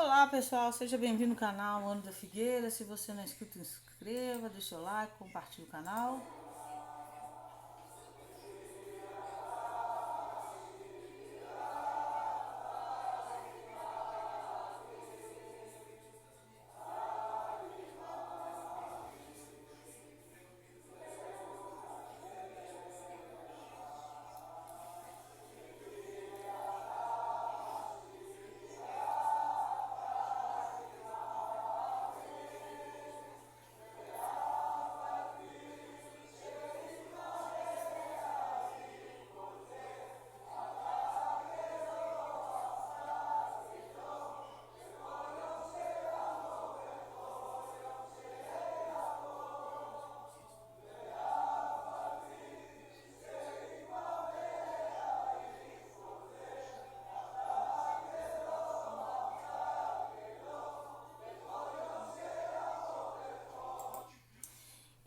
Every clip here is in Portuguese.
Olá pessoal, seja bem-vindo ao canal Ano da Figueira. Se você não é inscrito, inscreva, deixa o like, compartilhe o canal.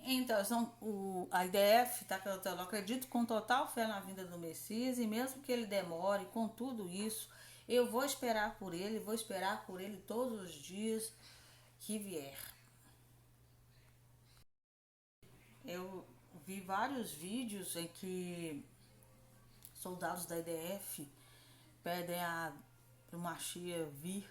Então, a IDF está cantando: acredito com total fé na vinda do Messias, e mesmo que ele demore, com tudo isso, eu vou esperar por ele todos os dias que vier. Eu vi vários vídeos em que soldados da IDF pedem a Mashiach vir.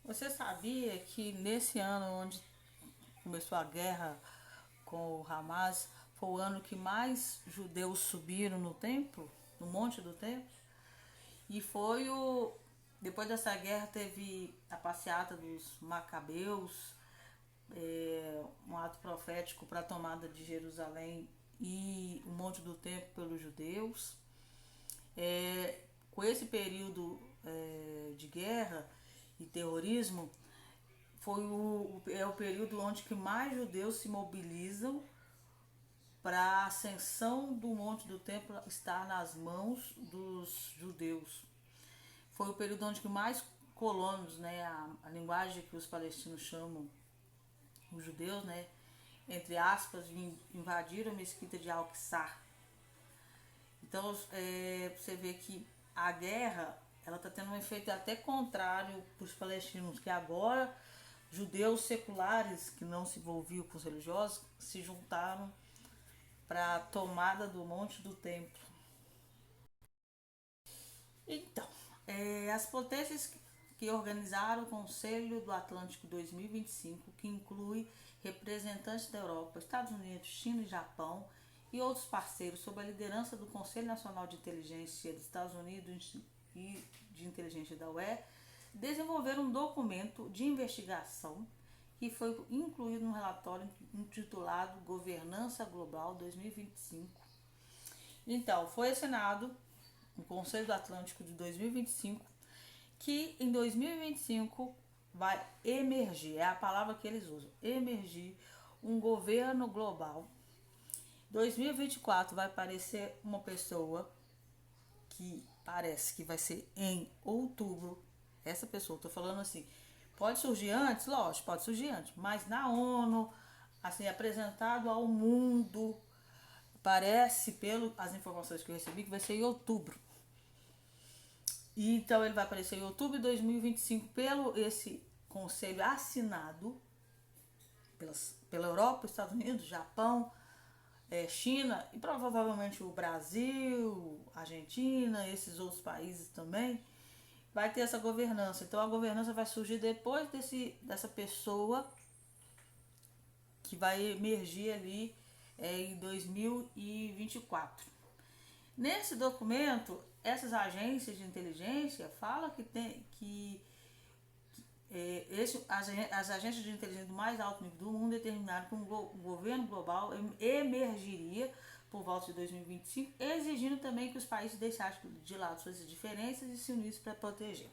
Você sabia que nesse ano onde começou a guerra com o Hamas, foi o ano que mais judeus subiram no templo, no monte do templo? E foi o. Depois dessa guerra teve a passeata dos Macabeus, um ato profético para a tomada de Jerusalém e o monte do templo pelos judeus. Com esse período de guerra e terrorismo, é o período onde que mais judeus se mobilizam para a ascensão do monte do templo estar nas mãos dos judeus. Foi o período onde que mais colonos, né, a linguagem que os palestinos chamam os judeus, né, entre aspas, invadiram a mesquita de Al-Aqsa. Então, você vê que a guerra ela está tendo um efeito até contrário para os palestinos, que agora judeus seculares que não se envolviam com os religiosos se juntaram para a tomada do monte do templo. Então, as potências que organizaram o Conselho do Atlântico 2025, que inclui representantes da Europa, Estados Unidos, China e Japão e outros parceiros, sob a liderança do Conselho Nacional de Inteligência dos Estados Unidos e de Inteligência da UE, desenvolveram um documento de investigação que foi incluído no relatório intitulado Governança Global 2025. Então, foi assinado o Conselho do Atlântico de 2025, que em 2025 vai emergir, é a palavra que eles usam, emergir um governo global. 2024 vai aparecer uma pessoa que parece que vai ser em outubro. Essa pessoa, tô falando assim, pode surgir antes? Lógico, pode surgir antes, mas na ONU, assim, apresentado ao mundo, parece, pelas informações que eu recebi, que vai ser em outubro. E então ele vai aparecer em outubro de 2025 pelo esse conselho assinado pela Europa, Estados Unidos, Japão, China e provavelmente o Brasil, Argentina, esses outros países também, vai ter essa governança. Então a governança vai surgir depois dessa pessoa que vai emergir ali em 2024. Nesse documento, essas agências de inteligência falam as agências de inteligência do mais alto nível do mundo determinaram que um governo global emergiria por volta de 2025, exigindo também que os países deixassem de lado suas diferenças e se unissem para proteger.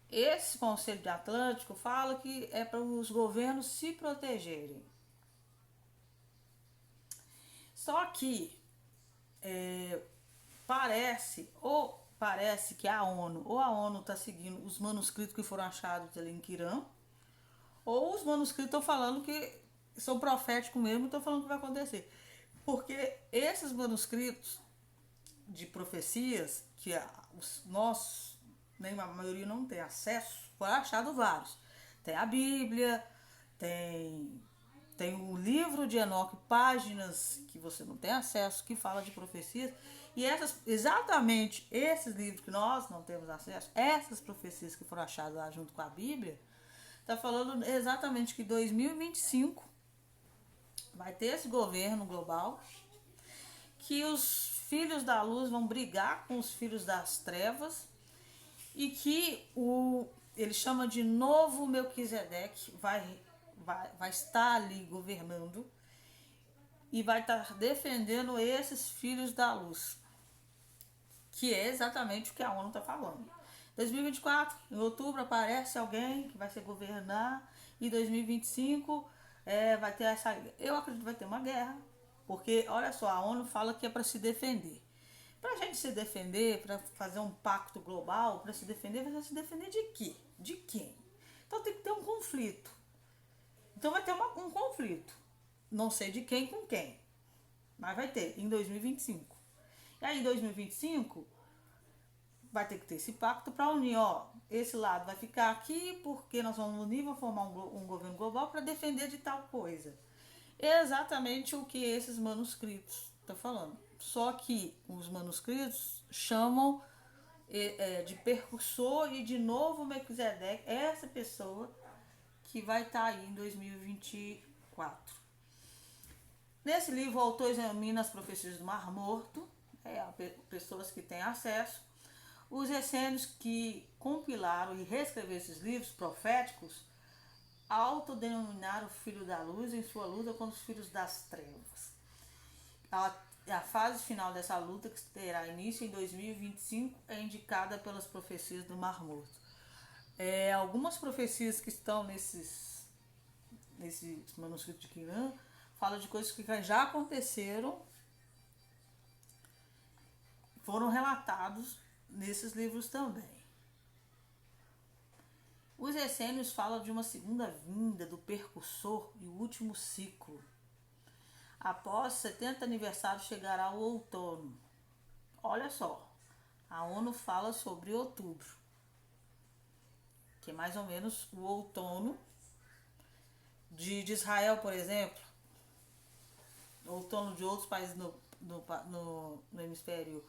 Esse Conselho de Atlântico fala que é para os governos se protegerem. Só que parece que a ONU está seguindo os manuscritos que foram achados ali em Quirã, ou os manuscritos estão falando que são proféticos mesmo e estão falando que vai acontecer. Porque esses manuscritos de profecias, que nós, nem a maioria não tem acesso, foram achados vários. Tem a Bíblia, tem o livro de Enoque, páginas que você não tem acesso, que fala de profecias. E exatamente esses livros que nós não temos acesso, essas profecias que foram achadas lá junto com a Bíblia, está falando exatamente que 2025 vai ter esse governo global, que os filhos da luz vão brigar com os filhos das trevas e que ele chama de novo Melquisedeque vai estar ali governando e vai estar defendendo esses filhos da luz, que é exatamente o que a ONU está falando. 2024, em outubro, aparece alguém que vai se governar e 2025 vai ter essa... Eu acredito que vai ter uma guerra, porque, olha só, a ONU fala que é para se defender. Para a gente se defender, para fazer um pacto global, para se defender, vai se defender de quê? De quem? Então tem que ter um conflito. Então vai ter um conflito. Não sei de quem com quem, mas vai ter em 2025. E aí em 2025 vai ter que ter esse pacto para unir, ó, esse lado vai ficar aqui porque nós vamos unir, vamos formar um governo global para defender de tal coisa. É exatamente o que esses manuscritos estão falando. Só que os manuscritos chamam de percursor e de novo Melquisedeque, essa pessoa que vai estar aí em 2024. Nesse livro, o autor examina as profecias do Mar Morto, pessoas que têm acesso. Os essênios que compilaram e reescreveram esses livros proféticos autodenominaram o filho da luz em sua luta contra os filhos das trevas. A fase final dessa luta, que terá início em 2025, é indicada pelas profecias do Mar Morto. Algumas profecias que estão nesses manuscritos de Quirã falam de coisas que já aconteceram, foram relatados nesses livros também. Os essênios falam de uma segunda vinda do percursor e o último ciclo. Após 70 aniversários chegará o outono. Olha só, a ONU fala sobre outubro, que é mais ou menos o outono de Israel, por exemplo, outono de outros países no hemisfério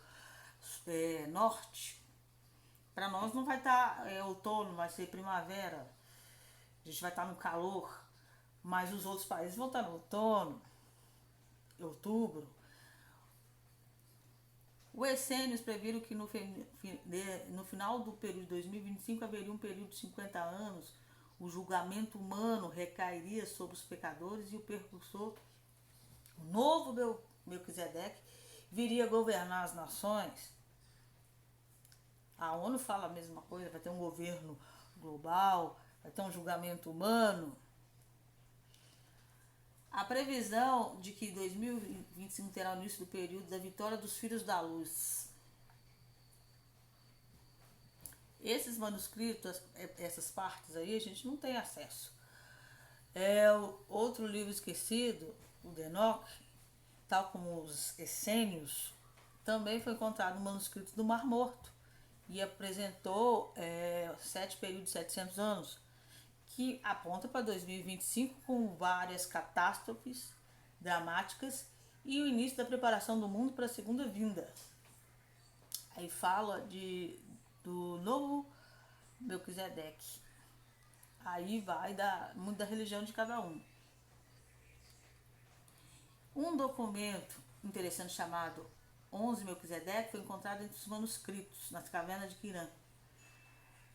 norte. Para nós não vai estar outono, vai ser primavera, a gente vai estar no calor, mas os outros países vão estar no outono, outubro. Os essênios previram que no final do período de 2025 haveria um período de 50 anos, o julgamento humano recairia sobre os pecadores e o percursor, o novo Melquisedeque, viria governar as nações. A ONU fala a mesma coisa, vai ter um governo global, vai ter um julgamento humano. A previsão de que 2025 terá o início do período da vitória dos filhos da luz. Esses manuscritos, essas partes aí, a gente não tem acesso. Outro livro esquecido, o de Enoque, tal como os essênios, também foi encontrado no manuscrito do Mar Morto e apresentou 7 períodos de 700 anos, que aponta para 2025 com várias catástrofes dramáticas e o início da preparação do mundo para a segunda vinda. Aí fala do novo Melquisedeque. Aí vai muito da religião de cada um. Um documento interessante chamado 11 Melquisedeque foi encontrado entre os manuscritos nas cavernas de Quirã.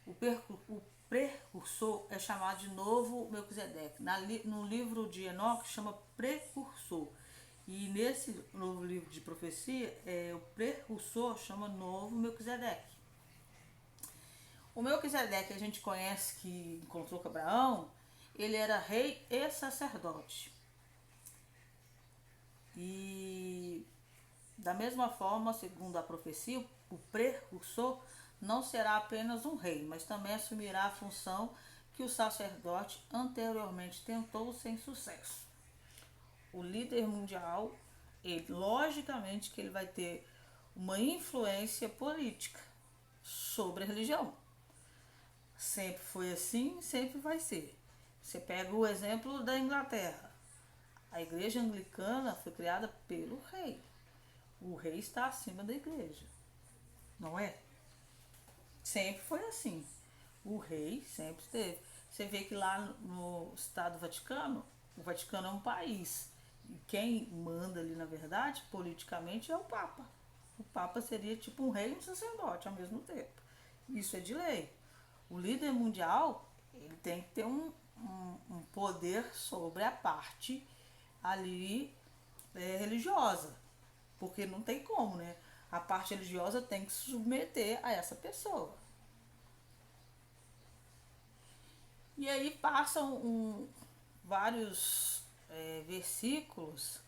O precursor é chamado de novo Melquisedeque. No livro de Enoque chama precursor. E nesse novo livro de profecia, o precursor chama novo Melquisedeque. O Melquisedeque que a gente conhece que encontrou com Abraão, ele era rei e sacerdote. E da mesma forma, segundo a profecia, o precursor não será apenas um rei, mas também assumirá a função que o sacerdote anteriormente tentou sem sucesso. O líder mundial, ele, logicamente que ele vai ter uma influência política sobre a religião. Sempre foi assim, sempre vai ser. Você pega o exemplo da Inglaterra. A igreja anglicana foi criada pelo rei. O rei está acima da igreja, não é? Sempre foi assim. O rei sempre esteve. Você vê que lá no Estado Vaticano, o Vaticano é um país. E quem manda ali, na verdade, politicamente, é o Papa. O Papa seria tipo um rei e um sacerdote ao mesmo tempo. Isso é de lei. O líder mundial, ele tem que ter um poder sobre a parte ali religiosa. Porque não tem como, né? A parte religiosa tem que se submeter a essa pessoa. E aí passam vários versículos.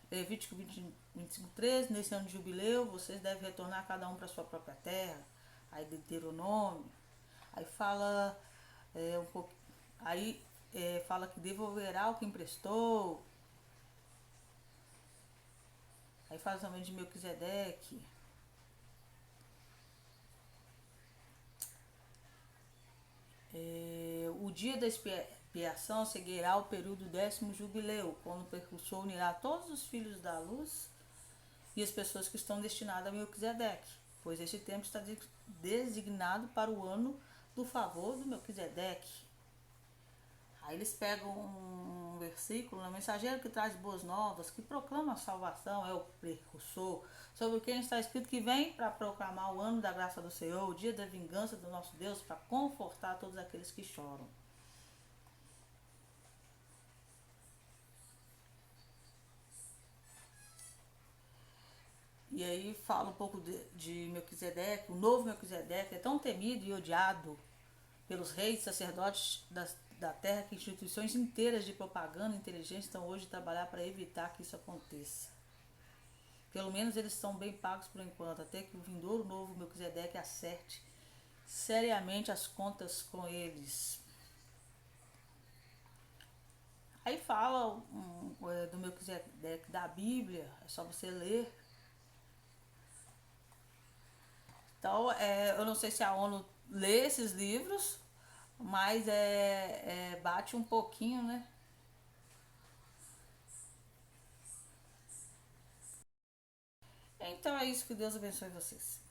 Levítico 25, 13, nesse ano de jubileu, vocês devem retornar cada um para sua própria terra. Aí Deuteronômio. Aí fala um pouco. Aí fala que devolverá o que emprestou. Aí fala também de Melquisedeque. O dia da expiação seguirá o período do 10º jubileu, quando o precursor unirá todos os filhos da luz e as pessoas que estão destinadas a Melquisedeque, pois este tempo está designado para o ano do favor do Melquisedeque. Aí eles pegam um versículo, o mensageiro que traz boas novas, que proclama a salvação, é o precursor, sobre quem está escrito que vem para proclamar o ano da graça do Senhor, o dia da vingança do nosso Deus, para confortar todos aqueles que choram. E aí fala um pouco de Melquisedeque, o novo Melquisedeque é tão temido e odiado pelos reis e sacerdotes da terra que instituições inteiras de propaganda inteligente estão hoje a trabalhar para evitar que isso aconteça. Pelo menos eles estão bem pagos por enquanto, até que o vindouro novo Melquisedeque acerte seriamente as contas com eles. Aí fala do Melquisedeque da Bíblia, é só você ler. Então, eu não sei se a ONU lê esses livros, mas bate um pouquinho, né? Então é isso, que Deus abençoe vocês.